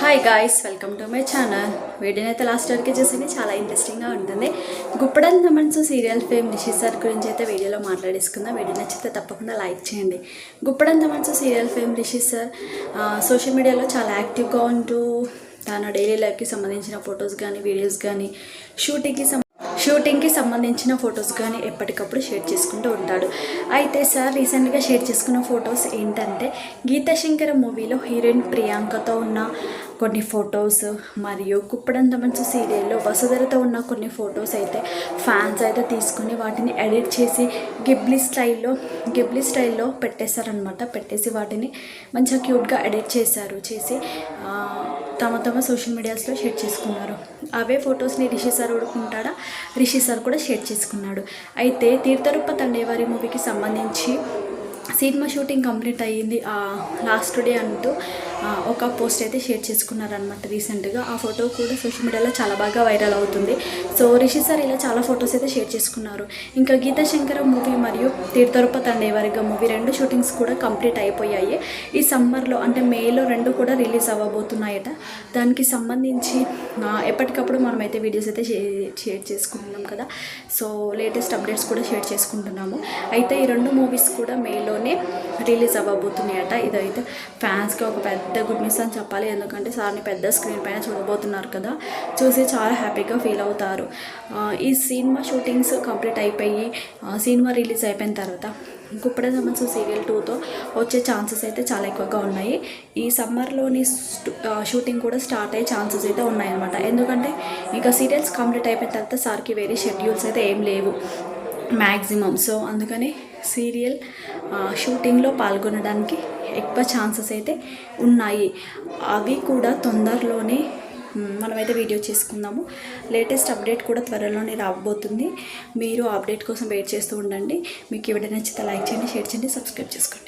Hi guys, welcome to my channel. వీడియోని అయితే last వరకు చూసి చాలా ఇంట్రెస్టింగ్గా ఉంటుంది. గుప్పడంత మనసు సీరియల్ ఫేమ్ రిషి సార్ గురించి అయితే వీడియోలో మాట్లాడేసుకుందాం. వీడియో నచ్చితే తప్పకుండా లైక్ చేయండి. గుప్పడంత మనసు serial fame Rishi sir social మీడియాలో చాలా యాక్టివ్గా ఉంటూ తన డైలీ లైఫ్కి సంబంధించిన ఫొటోస్ కానీ వీడియోస్ కానీ షూటింగ్కి సంబంధించిన ఫొటోస్ కానీ ఎప్పటికప్పుడు షేర్ చేసుకుంటూ ఉంటాడు. అయితే సార్ రీసెంట్గా షేర్ చేసుకున్న ఫొటోస్ ఏంటంటే గీతాశంకర మూవీలో హీరోయిన్ ప్రియాంకతో ఉన్న కొన్ని ఫొటోస్ మరియు కుప్పడంత మనసు సీరియల్లో వసుధరతో ఉన్న కొన్ని ఫొటోస్ అయితే ఫ్యాన్స్ అయితే తీసుకుని వాటిని ఎడిట్ చేసి గిబ్లీ స్టైల్లో పెట్టేశారనమాట. పెట్టేసి వాటిని మంచిగా క్యూట్గా ఎడిట్ చేసి తమ సోషల్ మీడియాస్లో షేర్ చేసుకున్నారు. అవే ఫొటోస్ని రిషి సార్ ఊడుకుంటాడా, రిషి సార్ కూడా షేర్ చేసుకున్నాడు. అయితే తీర్థరూప తండేవారి మూవీకి సంబంధించి సినిమా షూటింగ్ కంప్లీట్ అయ్యింది లాస్ట్ డే అంటూ ఒక పోస్ట్ అయితే షేర్ చేసుకున్నారనమాట రీసెంట్గా. ఆ ఫోటో కూడా సోషల్ మీడియాలో చాలా బాగా వైరల్ అవుతుంది. సో రిషి సార్ ఇలా చాలా ఫొటోస్ అయితే షేర్ చేసుకున్నారు. ఇంకా గీతాశంకర మూవీ మరియు తీర్థరూప తండేవారిగా మూవీ రెండు షూటింగ్స్ కూడా కంప్లీట్ అయిపోయాయి. ఈ సమ్మర్లో అంటే మేలో రెండు కూడా రిలీజ్ అవ్వబోతున్నాయట. దానికి సంబంధించి ఎప్పటికప్పుడు మనమైతే వీడియోస్ అయితే షేర్ చేసుకుంటున్నాం కదా. సో లేటెస్ట్ అప్డేట్స్ కూడా షేర్ చేసుకుంటున్నాము. అయితే ఈ రెండు మూవీస్ కూడా మేలోనే రిలీజ్ అవ్వబోతున్నాయట. ఇదైతే ఫ్యాన్స్కి ఒక పెద్ద గుడ్ న్యూస్ అని చెప్పాలి. ఎందుకంటే సార్ని పెద్ద స్క్రీన్ పైన చూడబోతున్నారు కదా, చూసి చాలా హ్యాపీగా ఫీల్ అవుతారు. ఈ సినిమా షూటింగ్స్ కంప్లీట్ అయిపోయి సినిమా రిలీజ్ అయిపోయిన తర్వాత గుప్పడంత మనసు సీరియల్ 2తో వచ్చే ఛాన్సెస్ అయితే చాలా ఎక్కువగా ఉన్నాయి. ఈ సమ్మర్లోని షూటింగ్ కూడా స్టార్ట్ అయ్యే ఛాన్సెస్ అయితే ఉన్నాయన్నమాట. ఎందుకంటే ఇంకా సీరియల్స్ కంప్లీట్ అయిపోయిన తర్వాత సార్కి వేరే షెడ్యూల్స్ అయితే ఏం లేవు మ్యాక్సిమం. సో అందుకని సీరియల్ షూటింగ్లో పాల్గొనడానికి ఎక్కువ ఛాన్సెస్ అయితే ఉన్నాయి. అవి కూడా తొందరలోనే మనమైతే వీడియో చేసుకుందాము. లేటెస్ట్ అప్డేట్ కూడా త్వరలోనే రాబోతుంది. మీరు అప్డేట్ కోసం వెయిట్ చేస్తూ ఉండండి. మీకు ఎవరైనా నచ్చితే లైక్ చేయండి, షేర్ చేయండి, సబ్స్క్రైబ్ చేసుకోండి.